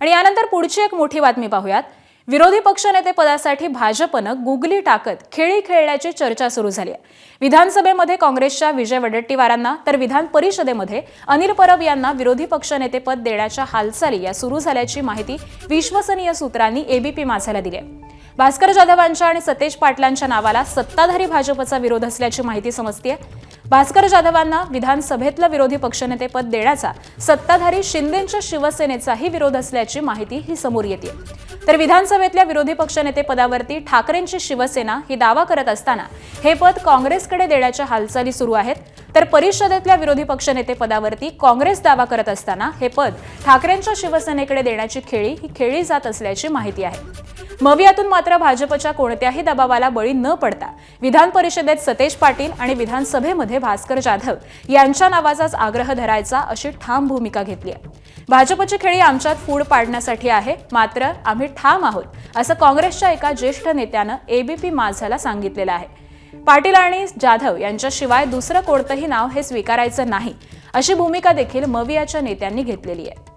आणि यानंतर पुढची एक मोठी बातमी पाहूयात। विरोधी पक्षनेते पदासाठी भाजपनं गुगली टाकत खेळी खेळण्याची चर्चा सुरू झाली आहे। विधानसभेमध्ये काँग्रेसच्या विजय वडेट्टीवारांना तर विधान परिषदेमध्ये अनिल परब यांना विरोधी पक्षनेतेपद देण्याच्या हालचाली या सुरू झाल्याची माहिती विश्वसनीय सूत्रांनी एबीपी माझाला दिली आहे। भास्कर जाधवांच्या आणि सतेज पाटलांच्या नावाला सत्ताधारी भाजपचा विरोध असल्याची माहिती समजते। भास्कर जाधवांना विधानसभेतलं विरोधी पक्षनेतेपद देण्याचा सत्ताधारी शिंदेंच्या शिवसेनेचाही विरोध असल्याची माहिती ही समोर येते। तर विधानसभेतल्या विरोधी पक्षनेतेपदावरती ठाकरेंची शिवसेना ही दावा करत असताना हे पद काँग्रेसकडे देण्याच्या हालचाली सुरू आहेत। तर परिषदेतल्या विरोधी पक्षनेतेपदावरती काँग्रेस दावा करत असताना हे पद ठाकरेंच्या शिवसेनेकडे देण्याची खेळी ही खेळली जात असल्याची माहिती आहे। मवियातून मात्र भाजपच्या कोणत्याही दबावाला बळी न पडता विधान परिषदेत सतेज पाटील आणि विधानसभेमध्ये भास्कर जाधव यांच्या नावाचाच आग्रह धरायचा अशी ठाम भूमिका घेतली आहे। भाजपची खेळी आमच्यात फूड पाडण्यासाठी आहे, मात्र आम्ही ठाम आहोत असं काँग्रेसच्या एका ज्येष्ठ नेत्यानं एबीपी माझाला सांगितलेलं आहे। पाटील आणि जाधव यांच्याशिवाय दुसरं कोणतंही नाव हे स्वीकारायचं नाही अशी भूमिका देखील मवियाच्या नेत्यांनी घेतलेली आहे।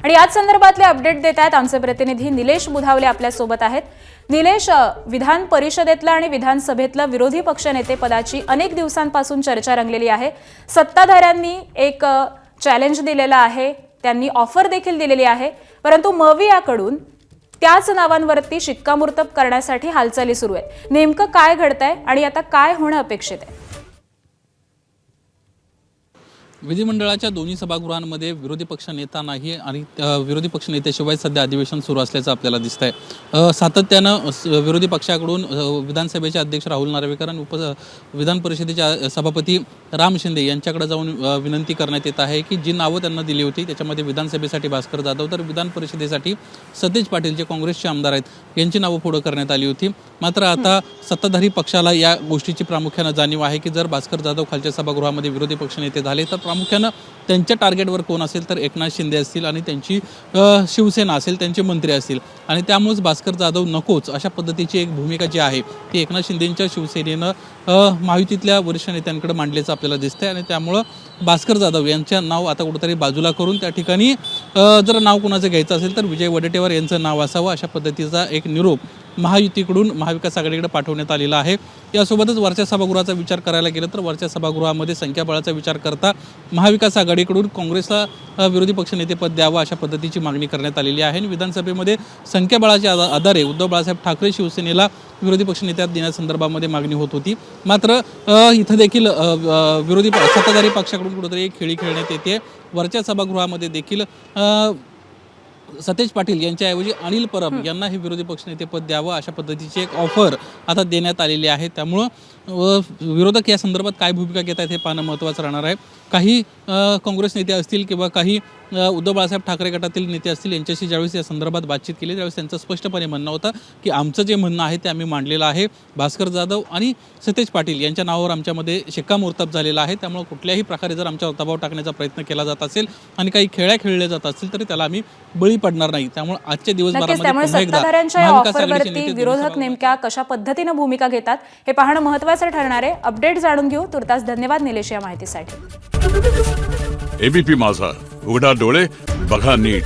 आणि याच संदर्भातले अपडेट देत आहेत आमचे प्रतिनिधी निलेश बुधावले आपल्या सोबत आहेत। निलेश, विधान परिषदेतलं आणि विधानसभेतलं विरोधी पक्षनेते पदाची अनेक दिवसांपासून चर्चा रंगलेली आहे। सत्ताधाऱ्यांनी एक चॅलेंज दिलेलं आहे, त्यांनी ऑफर देखील दिलेली आहे, परंतु मवियाकडून त्याच नावांवरती शिक्कामोर्तब करण्यासाठी हालचाली सुरू आहेत। नेमकं काय घडतंय आणि आता काय होणं अपेक्षित आहे? विधिमंडळाच्या दोन्ही सभागृहांमध्ये विरोधी पक्षनेता नाही आणि विरोधी पक्षनेत्याशिवाय सध्या अधिवेशन सुरू असल्याचं आपल्याला दिसतंय। सातत्यानं विरोधी पक्षाकडून विधानसभेचे अध्यक्ष राहुल नार्वेकर आणि विधान परिषदेचे सभापती राम शिंदे यांच्याकडे जाऊन विनंती करण्यात येत आहे की जी नावं त्यांना दिली होती त्याच्यामध्ये विधानसभेसाठी भास्कर जाधव तर विधान परिषदेसाठी सतेज पाटील जे काँग्रेसचे आमदार आहेत यांची नावं पुढे करण्यात आली होती। मात्र आता सत्ताधारी पक्षाला या गोष्टीची प्रामुख्यानं जाणीव आहे की जर भास्कर जाधव खालच्या सभागृहामध्ये विरोधी पक्षनेते झाले तर प्रामुख्यानं त्यांच्या टार्गेटवर कोण असेल तर एकनाथ शिंदे असतील आणि त्यांची शिवसेना असेल, त्यांचे मंत्री असतील आणि त्यामुळेच भास्कर जाधव नकोच अशा पद्धतीची एक भूमिका जी आहे ती एकनाथ शिंदेंच्या शिवसेनेनं महायुतीतल्या वरिष्ठ नेत्यांकडे मांडल्याचं आपल्याला दिसतंय आणि त्यामुळं भास्कर जाधव यांचं नाव आता कुठेतरी बाजूला करून त्या ठिकाणी जर नाव कोणाचं घ्यायचं असेल तर विजय वडेट्टीवार यांचं नाव असावं अशा पद्धतीचा एक निरोप महायुतीकडून महाविकास आघाडीकडे पाठवण्यात आलेला आहे। यासोबतच वरच्या सभागृहाचा विचार करायला गेलं तर वरच्या सभागृहामध्ये संख्याबळाचा विचार करता महाविकास आघाडीकडून काँग्रेसला विरोधी पक्षनेतेपद द्यावं अशा पद्धतीची मागणी करण्यात आलेली आहे। विधानसभेमध्ये संख्याबळाच्या आधारे उद्धव बाळासाहेब ठाकरे शिवसेनेला विरोधी पक्षनेत्यात देण्यासंदर्भामध्ये मागणी होत होती। मात्र इथं देखील विरोधी सत्ताधारी पक्षाकडून कुठेतरी एक खेळी खेळण्यात येते। वरच्या सभागृहामध्ये देखील सतेज पाटील यांच्याऐवजी अनिल परब यांना हे विरोधी पक्षनेतेपद द्यावं अशा पद्धतीची एक ऑफर आता देण्यात आलेली आहे। त्यामुळं विरोधक या संदर्भात काय भूमिका घेत आहेत हे पाहणं महत्त्वाचं राहणार आहे। काही काँग्रेस नेते असतील किंवा काही उद्धव बाळासाहेब ठाकरे गटातील नेते असतील यांच्याशी ज्यावेळेस या संदर्भात बातचीत केली त्यावेळेस त्यांचं स्पष्टपणे म्हणणं होतं की आमचं जे म्हणणं आहे ते आम्ही मांडलेलं आहे। भास्कर जाधव आणि सतेज पाटील यांच्या नावावर आमच्यामध्ये शिक्कामोर्तब झालेला आहे, त्यामुळे कुठल्याही प्रकारे जर आमच्यावर दबाव टाकण्याचा प्रयत्न केला जात असेल आणि काही खेळ्या खेळल्या जात असतील तर त्याला आम्ही बळी पडणार नाही। त्यामुळे आजच्या दिवसभरामध्ये विरोधक नेमक्या कशा पद्धतीने भूमिका घेतात हे पाहणं महत्त्वाचं ठरणार आहे। अपडेट जाणून घेऊ। तुर्तास धन्यवाद निलेश या माहितीसाठी। एबीपी माझा, उघडा डोळे बघा नीट।